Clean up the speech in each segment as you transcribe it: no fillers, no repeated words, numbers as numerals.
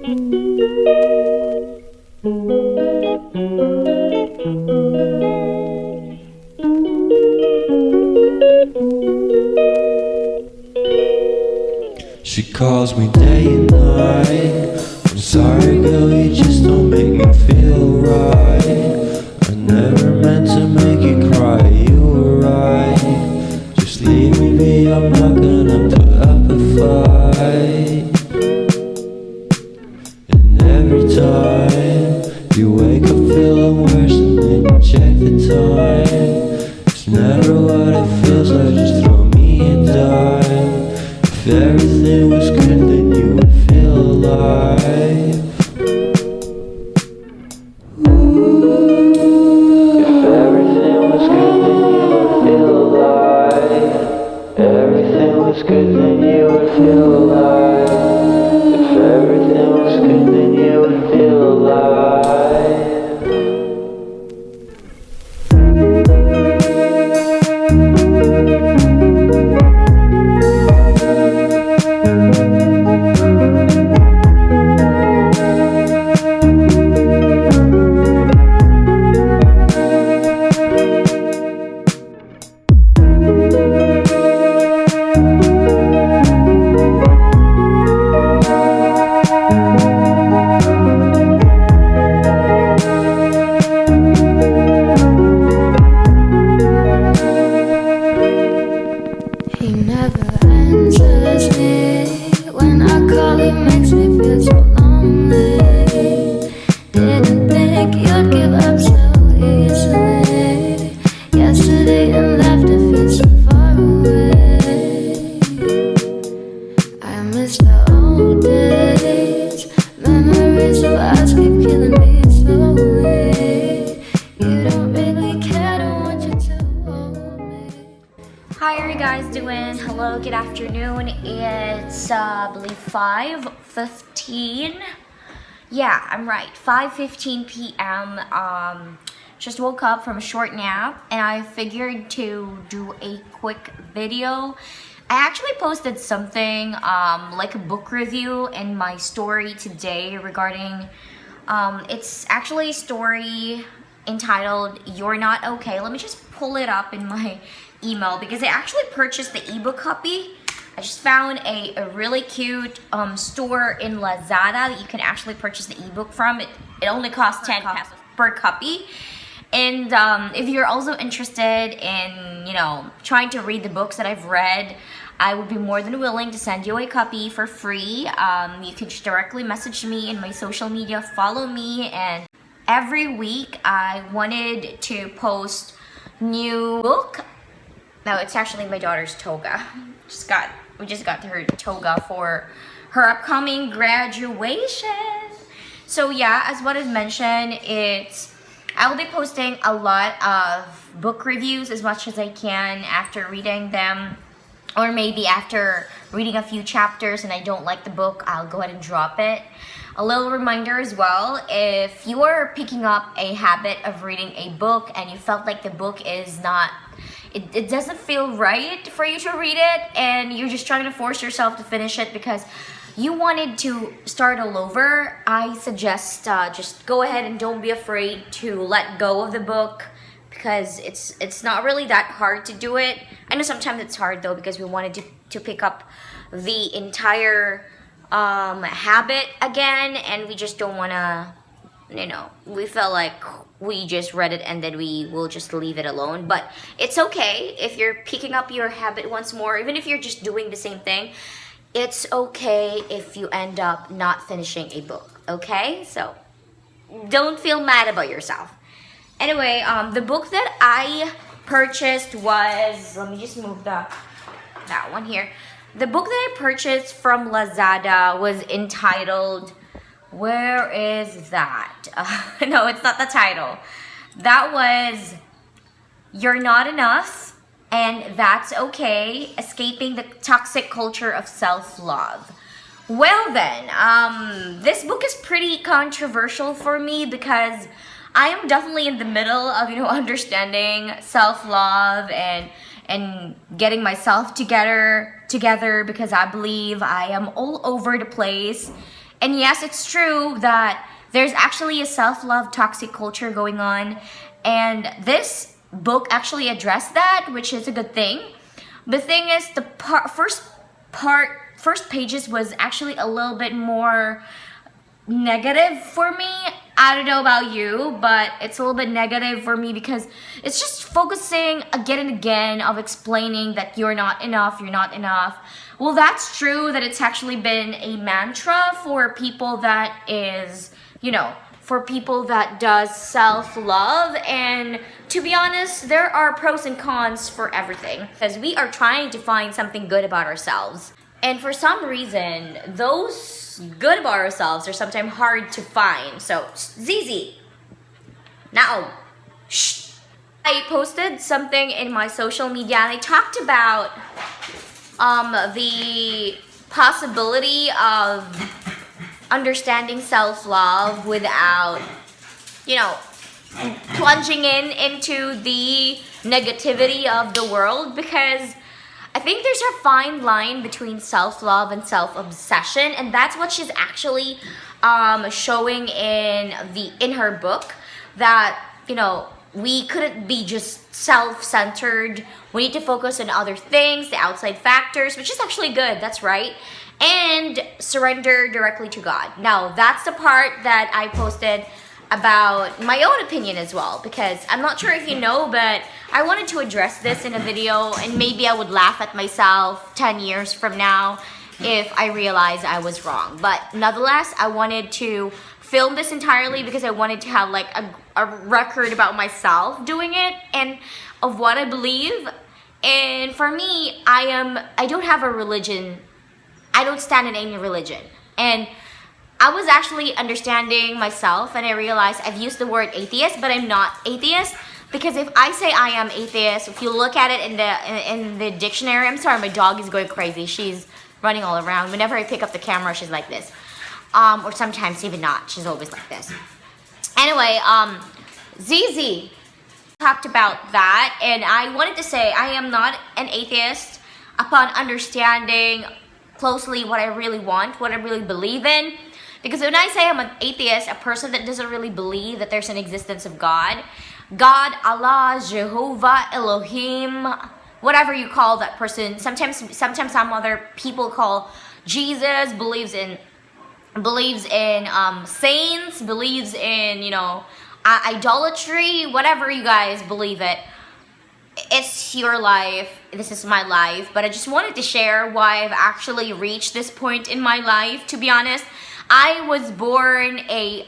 She calls me day and night. I'm sorry girl, you just don't make me feel right. I never meant to make you cry, you were right. Just leave me be, I'm not gonna put up a fight. And every time you wake up feeling worse and then you check the time. It's never what it feels like, just throw me a dime. If everything was good, then you would feel alive. If everything was good, then you would feel alive. Everything was good, then you would feel alive. If everything was good, then you would feel alive. He never answers me. When I call, he makes me feel so lonely. Didn't think you'd give up so easily. Yesterday and laughter feels so far away. I miss the old days. Memories of us keep killing me slowly. You don't really care, don't want you to hold me. Hi, how are you guys doing? Hello, good afternoon. It's I believe 5:15. Yeah, I'm right. 5:15 p.m. Just woke up from a short nap and I figured to do a quick video. I actually posted something like a book review in my story today regarding it's actually a story entitled You're Not Okay. Let me just pull it up in my email because I actually purchased the ebook copy. I just found a really cute store in Lazada that you can actually purchase the ebook from. It only costs 10 pesos per copy. And if you're also interested in, trying to read the books that I've read, I would be more than willing to send you a copy for free. You can just directly message me in my social media, follow me, and every week I wanted to post new book. No, it's actually my daughter's toga. We just got her toga for her upcoming graduation. So yeah, as what I've mentioned, I'll be posting a lot of book reviews as much as I can after reading them, or maybe after reading a few chapters and I don't like the book, I'll go ahead and drop it. A little reminder as well, if you are picking up a habit of reading a book and you felt like the book is not, it doesn't feel right for you to read it and you're just trying to force yourself to finish it because you wanted to start all over, I suggest just go ahead and don't be afraid to let go of the book because it's not really that hard to do it. I know sometimes it's hard though because we wanted to pick up the entire habit again and we just don't want to, we felt like we just read it and then we will just leave it alone. But it's okay if you're picking up your habit once more, even if you're just doing the same thing. It's okay if you end up not finishing a book, okay? So don't feel mad about yourself. Anyway, the book that I purchased was, let me just move that one here. The book that I purchased from Lazada was entitled, where is that? No, it's not the title. That was You're Not Enough, and That's Okay, Escaping the Toxic Culture of Self-Love. Well then, this book is pretty controversial for me because I am definitely in the middle of, understanding self-love and getting myself together because I believe I am all over the place And yes, it's true that there's actually a self-love toxic culture going on, and this book actually addressed that, which is a good thing. The thing is, the first pages was actually a little bit more negative for me. I don't know about you, but it's a little bit negative for me because it's just focusing again and again of explaining that you're not enough, you're not enough. Well, that's true that it's actually been a mantra for people that is, for people that does self-love. And to be honest, there are pros and cons for everything because we are trying to find something good about ourselves. And for some reason, those good about ourselves are sometimes hard to find. So, ZZ, now, shh. I posted something in my social media and I talked about the possibility of understanding self-love without, plunging into the negativity of the world, because I think there's a fine line between self-love and self-obsession, and that's what she's actually showing in her book, that we couldn't be just self-centered. We need to focus on other things, the outside factors, which is actually good, that's right, and surrender directly to God. Now, that's the part that I posted about my own opinion as well, because I'm not sure if you know, but I wanted to address this in a video, and maybe I would laugh at myself 10 years from now if I realized I was wrong. But nonetheless, I wanted to film this entirely because I wanted to have like a record about myself doing it and of what I believe. And for me, I don't have a religion. I don't stand in any religion. And I was actually understanding myself, and I realized I've used the word atheist, but I'm not atheist, because if I say I am atheist, if you look at it in the dictionary, I'm sorry, my dog is going crazy. She's running all around. Whenever I pick up the camera, she's like this, or sometimes even not. She's always like this. Anyway, ZZ talked about that, and I wanted to say I am not an atheist upon understanding closely what I really want, what I really believe in. Because when I say I'm an atheist, a person that doesn't really believe that there's an existence of God, Allah, Jehovah, Elohim, whatever you call that person. Sometimes some other people call Jesus, believes in saints, believes in idolatry, whatever you guys believe it. It's your life, this is my life, but I just wanted to share why I've actually reached this point in my life. To be honest, I was born a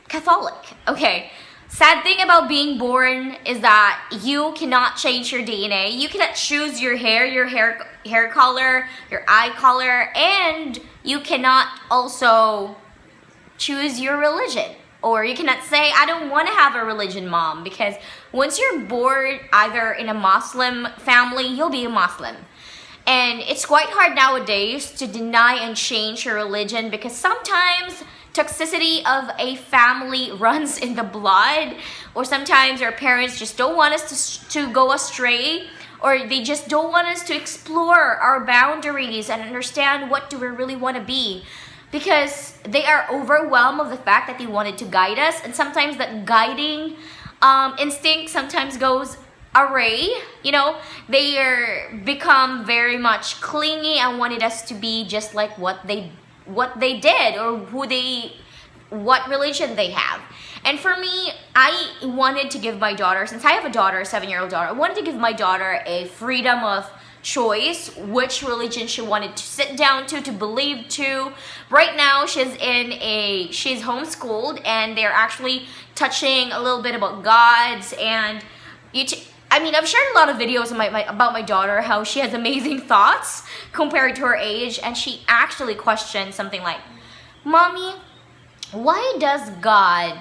Catholic. Okay, sad thing about being born is that you cannot change your DNA. You cannot choose your hair color, your eye color, and you cannot also choose your religion. Or you cannot say, I don't want to have a religion, mom, because once you're born either in a Muslim family, you'll be a Muslim. And it's quite hard nowadays to deny and change your religion, because sometimes toxicity of a family runs in the blood, or sometimes our parents just don't want us to go astray, or they just don't want us to explore our boundaries and understand what do we really want to be. Because they are overwhelmed of the fact that they wanted to guide us, and sometimes that guiding instinct sometimes goes array. They become very much clingy and wanted us to be just like what they did, or what religion they have. And for me, I wanted to give my daughter, since I have a daughter, a 7-year-old daughter, I wanted to give my daughter a freedom of choice which religion she wanted to sit down to believe to. Right now she's homeschooled, and they're actually touching a little bit about gods, and I've shared a lot of videos about my daughter, how she has amazing thoughts compared to her age, and she actually questioned something like, Mommy, why does God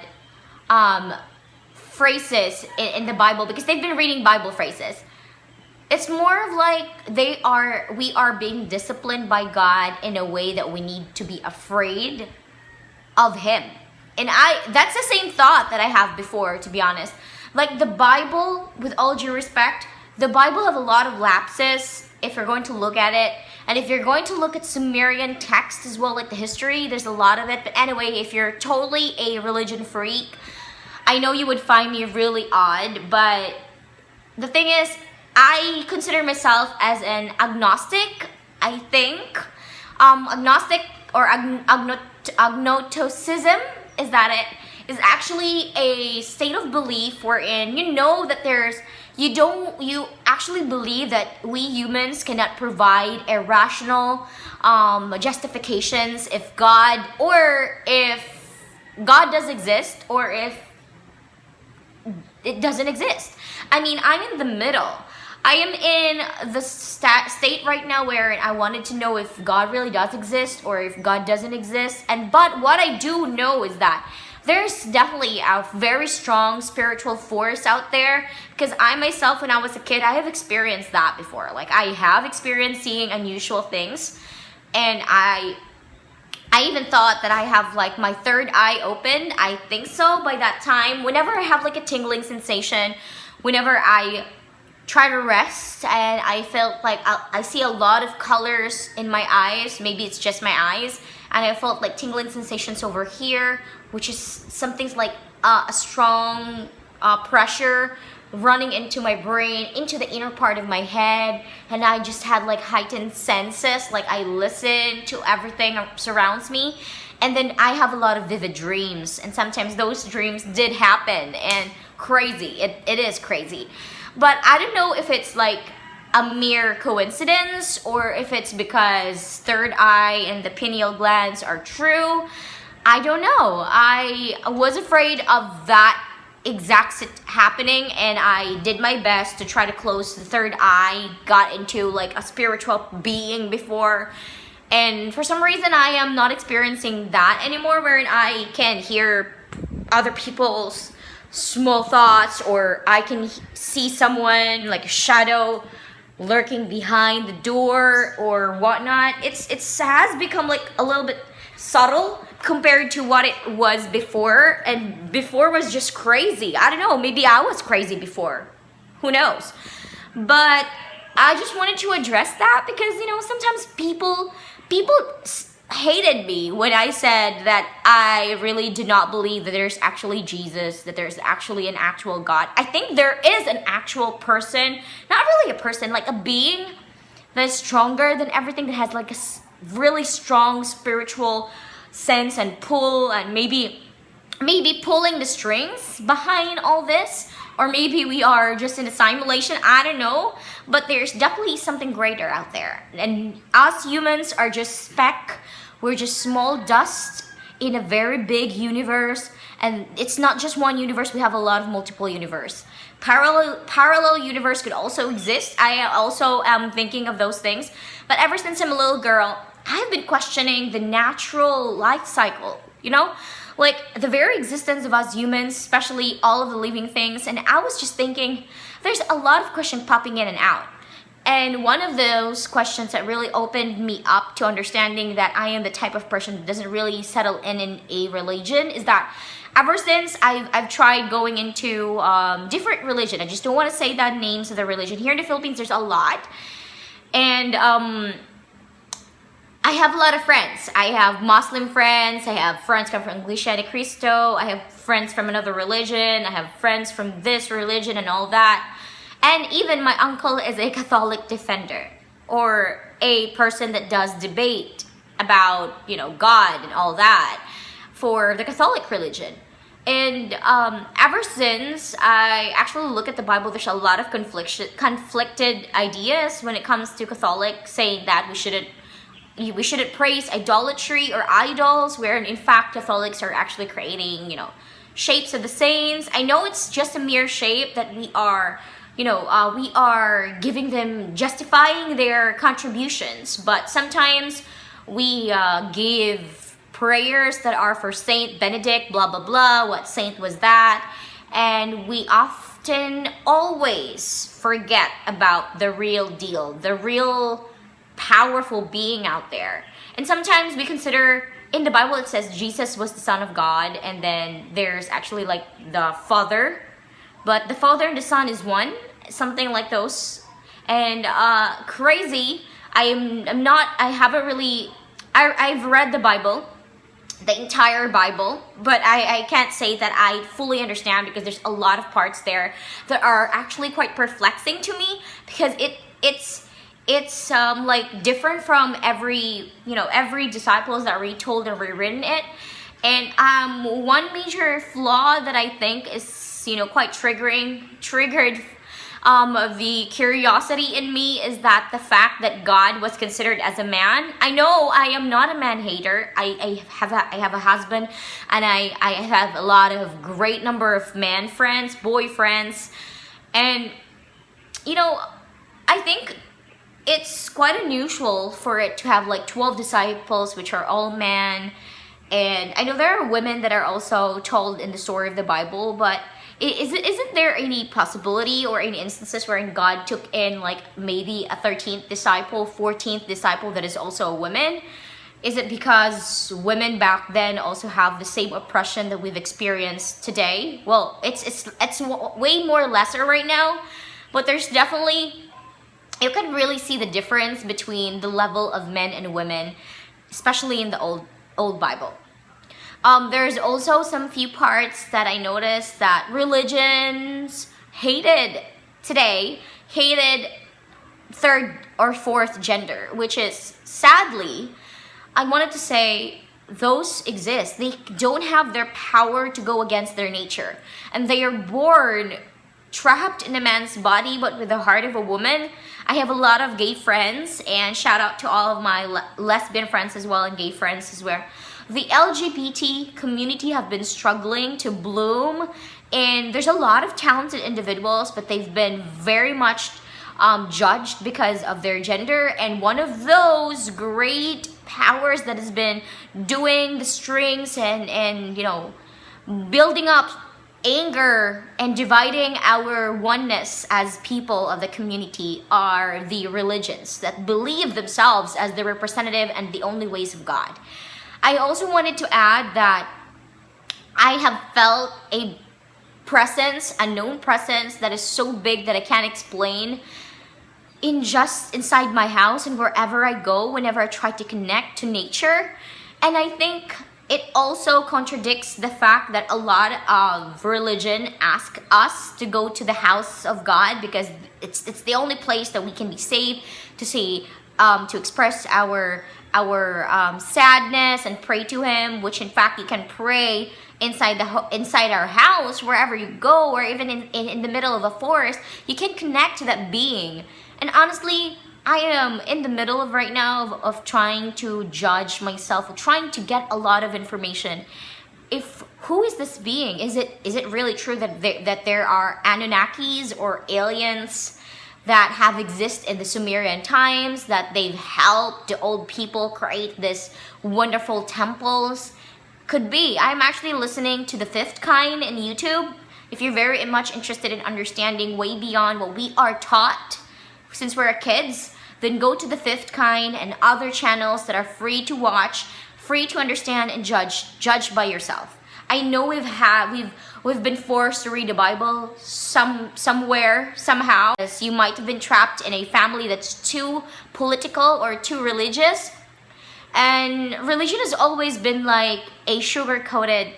phrases in the Bible, because they've been reading Bible phrases, it's more of like we are being disciplined by God in a way that we need to be afraid of Him. And that's the same thought that I have before, to be honest. Like the Bible, with all due respect, the Bible have a lot of lapses if you're going to look at it. And if you're going to look at Sumerian text as well, like the history, there's a lot of it. But anyway, if you're totally a religion freak, I know you would find me really odd, but the thing is, I consider myself as an agnostic, I think. Agnostic or agnosticism, is that it? Is actually a state of belief wherein you know that you actually believe that we humans cannot provide a rational justifications if God does exist or if it doesn't exist. I mean, I'm in the middle. I am in the state right now where I wanted to know if God really does exist or if God doesn't exist. But what I do know is that there's definitely a very strong spiritual force out there, because I myself, when I was a kid, I have experienced that before. Like, I have experienced seeing unusual things, and I even thought that I have like my third eye opened. I think so by that time. Whenever I have like a tingling sensation, whenever I try to rest and I felt like I see a lot of colors in my eyes, maybe it's just my eyes, and I felt like tingling sensations over here, which is something's like a strong pressure running into my brain, into the inner part of my head, and I just had like heightened senses, like I listen to everything that surrounds me, and then I have a lot of vivid dreams, and sometimes those dreams did happen, and crazy, it is crazy. But I don't know if it's like a mere coincidence or if it's because third eye and the pineal glands are true. I don't know. I was afraid of that exact happening, and I did my best to try to close the third eye, got into like a spiritual being before, and for some reason I am not experiencing that anymore, wherein I can hear other people's small thoughts, or I can see someone like a shadow lurking behind the door or whatnot. It has become like a little bit subtle compared to what it was before, and before was just crazy. I don't know, maybe I was crazy before, who knows. But I just wanted to address that because, you know, sometimes people hated me when I said that I really do not believe that there's actually Jesus, that there's actually an actual God. I think there is an actual person, not really a person, like a being that is stronger than everything, that has like a really strong spiritual sense and pull, and maybe pulling the strings behind all this, or maybe we are just in a simulation, I don't know, but there's definitely something greater out there, and us humans are just speck. We're just small dust in a very big universe, and it's not just one universe, we have a lot of multiple universe. Parallel universe could also exist. I also am thinking of those things, but ever since I'm a little girl, I've been questioning the natural life cycle, you know? Like the very existence of us humans, especially all of the living things, and I was just thinking, there's a lot of questions popping in and out. And one of those questions that really opened me up to understanding that I am the type of person that doesn't really settle in a religion is that ever since I've tried going into different religion, I just don't want to say the names of the religion. Here in the Philippines, there's a lot. And I have a lot of friends. I have Muslim friends. I have friends come from Iglesia de Cristo. I have friends from another religion. I have friends from this religion and all that. And even my uncle is a Catholic defender, or a person that does debate about, you know, God and all that for the Catholic religion. And ever since I actually look at the Bible, there's a lot of conflicted ideas when it comes to Catholic, saying that we shouldn't praise idolatry or idols, where in fact Catholics are actually creating, you know, shapes of the saints. I know it's just a mere shape that we are, you know, we are giving them, justifying their contributions, but sometimes we give prayers that are for Saint Benedict, blah blah blah, what saint was that, and we often always forget about the real deal, the real powerful being out there. And sometimes we consider, in the Bible it says Jesus was the Son of God, and then there's actually like the Father, but the Father and the Son is one, something like those. And crazy, I haven't really, I've read the Bible, the entire Bible, but I can't say that I fully understand, because there's a lot of parts there that are actually quite perplexing to me, because it's like different from every disciples that retold and rewritten it. And one major flaw that I think is quite triggered the curiosity in me, is that the fact that God was considered as a man. I know I am not a man hater. I have a husband, and I have a lot of great number of man friends, boyfriends, and I think it's quite unusual for it to have like 12 disciples, which are all men. And I know there are women that are also told in the story of the Bible, but isn't there any possibility or any instances wherein God took in like maybe a 13th disciple, 14th disciple that is also a woman? Is it because women back then also have the same oppression that we've experienced today? Well, it's way more lesser right now, but there's definitely, you can really see the difference between the level of men and women, especially in the old Bible. There's also some few parts that I noticed that religions hated third or fourth gender, which is sadly, I wanted to say, those exist. They don't have their power to go against their nature, and they are born trapped in a man's body but with the heart of a woman. I have a lot of gay friends, and shout out to all of my lesbian friends as well, and gay friends as well. The LGBT community have been struggling to bloom, and there's a lot of talented individuals, but they've been very much judged because of their gender. And one of those great powers that has been doing the strings and building up anger and dividing our oneness as people of the community are the religions that believe themselves as the representative and the only ways of God. I also wanted to add that I have felt a presence, a known presence that is so big that I can't explain, just inside my house and wherever I go, whenever I try to connect to nature. And I think it also contradicts the fact that a lot of religion ask us to go to the house of God, because it's the only place that we can be safe to say, to express our sadness and pray to Him, which in fact you can pray inside our house, wherever you go, or even in the middle of a forest. You can connect to that being. And honestly, I am in the middle of right now of trying to judge myself, of trying to get a lot of information. Who is this being? Is it really true that there are Anunnakis or aliens that have existed in the Sumerian times, that they've helped the old people create this wonderful temples? Could be. I'm actually listening to The Fifth Kind in YouTube. If you're very much interested in understanding way beyond what we are taught since we're kids, then go to The Fifth Kind and other channels that are free to watch, free to understand and judge by yourself. I know we've been forced to read the Bible somewhere, somehow. As you might have been trapped in a family that's too political or too religious. And religion has always been like a sugar-coated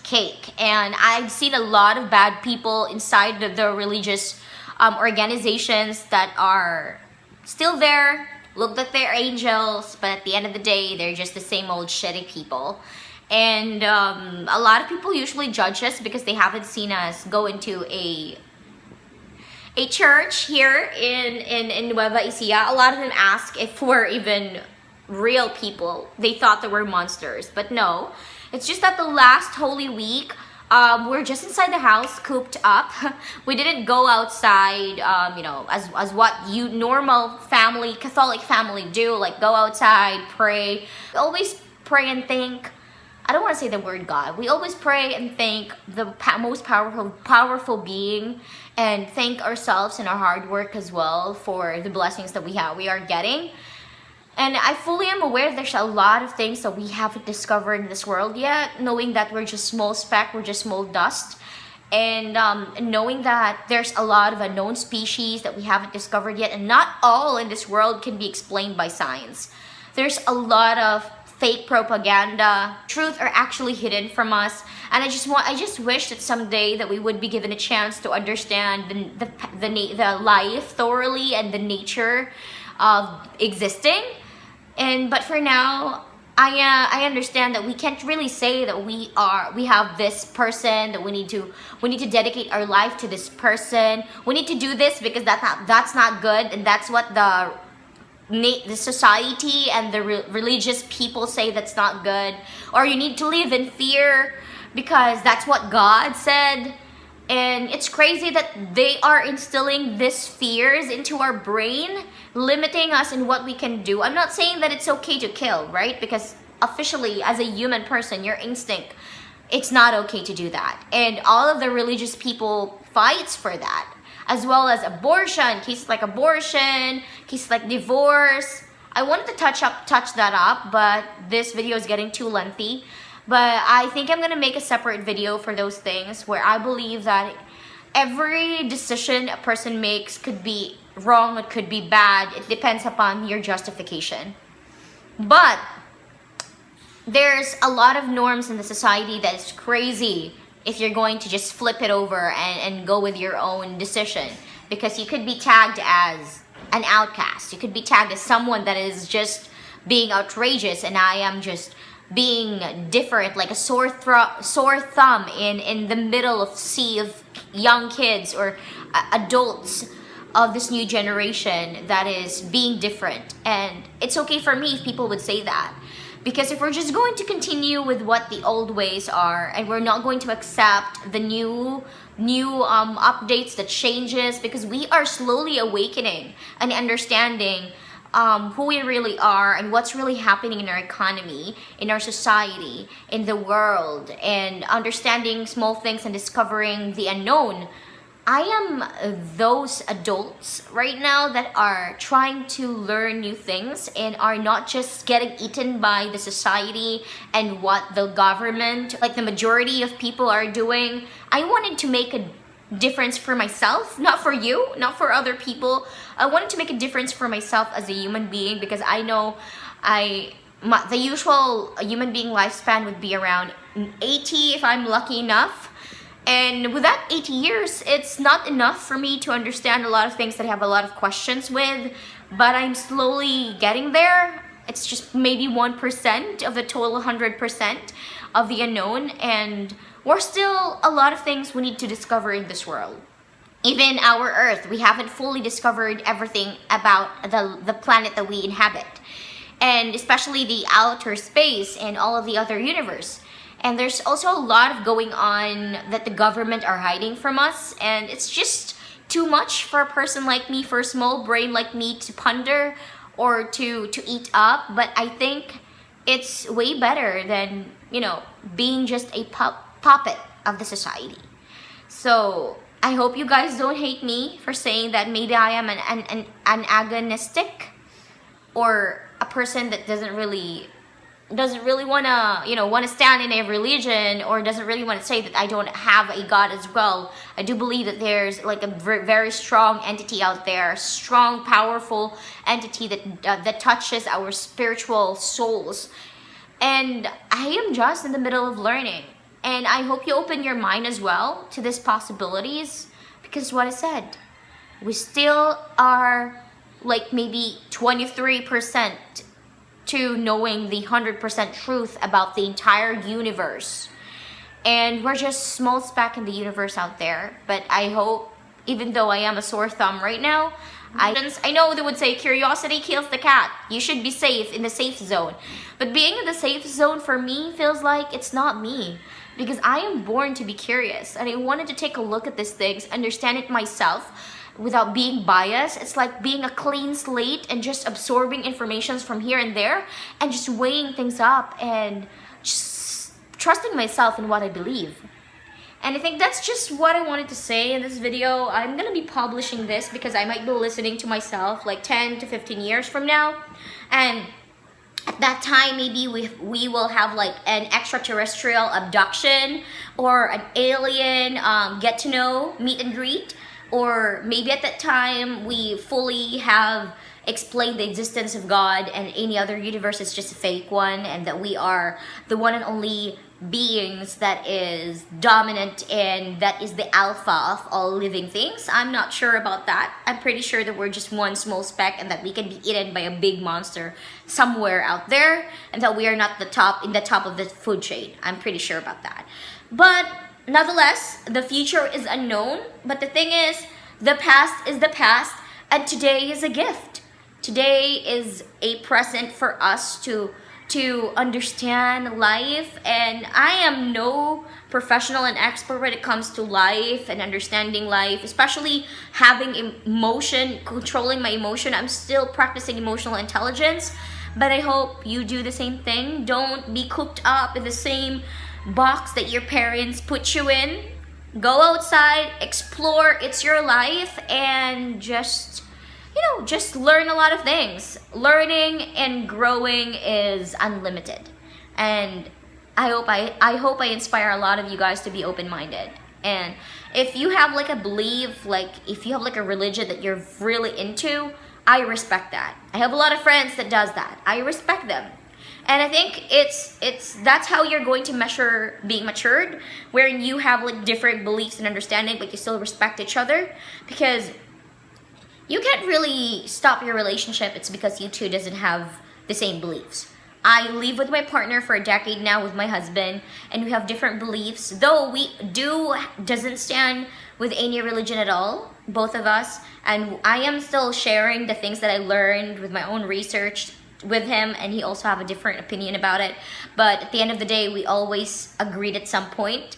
cake. And I've seen a lot of bad people inside the religious organizations that are still there, look like they're angels, but at the end of the day, they're just the same old shitty people. And a lot of people usually judge us because they haven't seen us go into a church here in Nueva Ecija. A lot of them ask if we're even real people. They thought that we're monsters, but no. It's just that the last Holy Week, we're just inside the house, cooped up. We didn't go outside, as what you normal family, Catholic family do, like go outside, pray. We always pray and thank, I don't want to say the word God. We always pray and thank the most powerful being, and thank ourselves and our hard work as well for the blessings that we are getting. And I fully am aware there's a lot of things that we haven't discovered in this world yet, knowing that we're just small speck, we're just small dust. And knowing that there's a lot of unknown species that we haven't discovered yet, and not all in this world can be explained by science. There's a lot of fake propaganda. Truth are actually hidden from us, and I just wish that someday that we would be given a chance to understand the life thoroughly and the nature of existing. But for now, I understand that we can't really say that we have this person, that we need to dedicate our life to this person. We need to do this because that's not good, and that's what the society and the religious people say that's not good. Or you need to live in fear because that's what God said. And it's crazy that they are instilling these fears into our brain, limiting us in what we can do. I'm not saying that it's okay to kill, right? Because officially, as a human person, your instinct, it's not okay to do that. And all of the religious people fights for that, as well as abortion, cases like abortion, cases like divorce. I wanted to touch that up, but this video is getting too lengthy. But I think I'm gonna make a separate video for those things, where I believe that every decision a person makes could be wrong, it could be bad. It depends upon your justification. But there's a lot of norms in the society that is crazy if you're going to just flip it over and go with your own decision. Because you could be tagged as an outcast. You could be tagged as someone that is just being outrageous, and I am just being different, like a sore thumb in the middle of sea of young kids or adults of this new generation that is being different. And it's okay for me if people would say that, because if we're just going to continue with what the old ways are, and we're not going to accept the new updates, the changes, because we are slowly awakening and understanding who we really are and what's really happening in our economy, in our society, in the world, and understanding small things and discovering the unknown. I am those adults right now that are trying to learn new things and are not just getting eaten by the society and what the government, like the majority of people, are doing. I wanted to make a difference for myself, not for you, not for other people. I wanted to make a difference for myself as a human being, because I know the usual human being lifespan would be around 80 if I'm lucky enough. And with that 80 years, it's not enough for me to understand a lot of things that I have a lot of questions with, but I'm slowly getting there. It's just maybe 1% of the total 100% of the unknown, and we're still a lot of things we need to discover in this world. Even our Earth, we haven't fully discovered everything about the planet that we inhabit, and especially the outer space and all of the other universe. And there's also a lot of going on that the government are hiding from us, and it's just too much for a person like me, for a small brain like me, to ponder or to eat up. But I think it's way better than, being just a puppet of the society. So I hope you guys don't hate me for saying that maybe I am an agonistic, or a person that doesn't really want to stand in a religion, or doesn't really want to say that I don't have a God as well. I do believe that there's like a very strong entity out there, strong, powerful entity that touches our spiritual souls. And I am just in the middle of learning, and I hope you open your mind as well to these possibilities, because what I said, we still are like maybe 23% to knowing the 100% truth about the entire universe. And we're just small speck in the universe out there. But I hope, even though I am a sore thumb right now, I know they would say curiosity kills the cat. You should be safe in the safe zone. But being in the safe zone for me feels like it's not me, because I am born to be curious, and I wanted to take a look at these things, understand it myself, without being biased. It's like being a clean slate and just absorbing information from here and there, and just weighing things up and just trusting myself in what I believe. And I think that's just what I wanted to say in this video. I'm gonna be publishing this because I might be listening to myself like 10 to 15 years from now, and at that time maybe we will have like an extraterrestrial abduction or an alien get to know, meet and greet, or maybe at that time we fully have explained the existence of God and any other universe is just a fake one, and that we are the one and only beings that is dominant and that is the alpha of all living things. I'm not sure about that. I'm pretty sure that we're just one small speck and that we can be eaten by a big monster somewhere out there, and that we are not the top of the food chain. I'm pretty sure about that. But nonetheless, the future is unknown. But the thing is, the past is the past, and today is a gift. Today is a present for us to understand life. And I am no professional and expert when it comes to life and understanding life, especially having emotion, controlling my emotion. I'm still practicing emotional intelligence, but I hope you do the same thing. Don't be cooped up in the same box that your parents put you in. Go outside, explore, it's your life, and just learn a lot of things. Learning and growing is unlimited. And I hope I inspire a lot of you guys to be open-minded. And if you have like a belief, like if you have like a religion that you're really into, I respect that. I have a lot of friends that does that. I respect them. And I think that's how you're going to measure being matured, wherein you have like different beliefs and understanding, but you still respect each other. Because you can't really stop your relationship. It's because you two doesn't have the same beliefs. I live with my partner for a decade now with my husband, and we have different beliefs. Though we doesn't stand with any religion at all, both of us. And I am still sharing the things that I learned with my own research with him, and he also have a different opinion about it. But at the end of the day, we always agreed at some point.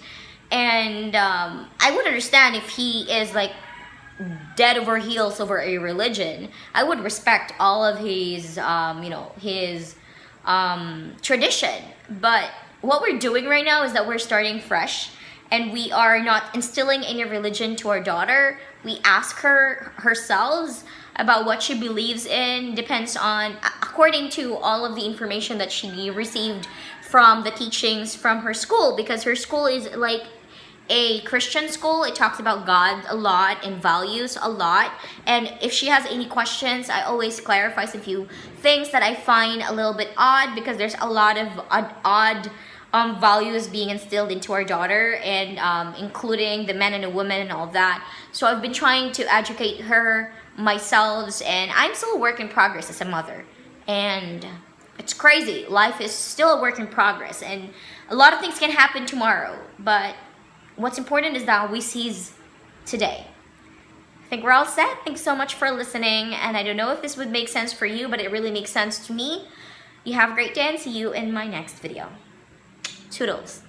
And I would understand if he is like dead over heels over a religion. I would respect all of his his tradition. But what we're doing right now is that we're starting fresh, and we are not instilling any religion to our daughter. We ask her herself about what she believes in, depends on according to all of the information that she received from the teachings from her school, because her school is like a Christian school. It talks about God a lot and values a lot. And if she has any questions, I always clarify some few things that I find a little bit odd, because there's a lot of odd values being instilled into our daughter, and including the men and the women and all that. So I've been trying to educate her myself, and I'm still a work in progress as a mother. And it's crazy. Life is still a work in progress, and a lot of things can happen tomorrow. But what's important is that we seize today. I think we're all set. Thanks so much for listening. And I don't know if this would make sense for you, but it really makes sense to me. You have a great day, and see you in my next video. Toodles.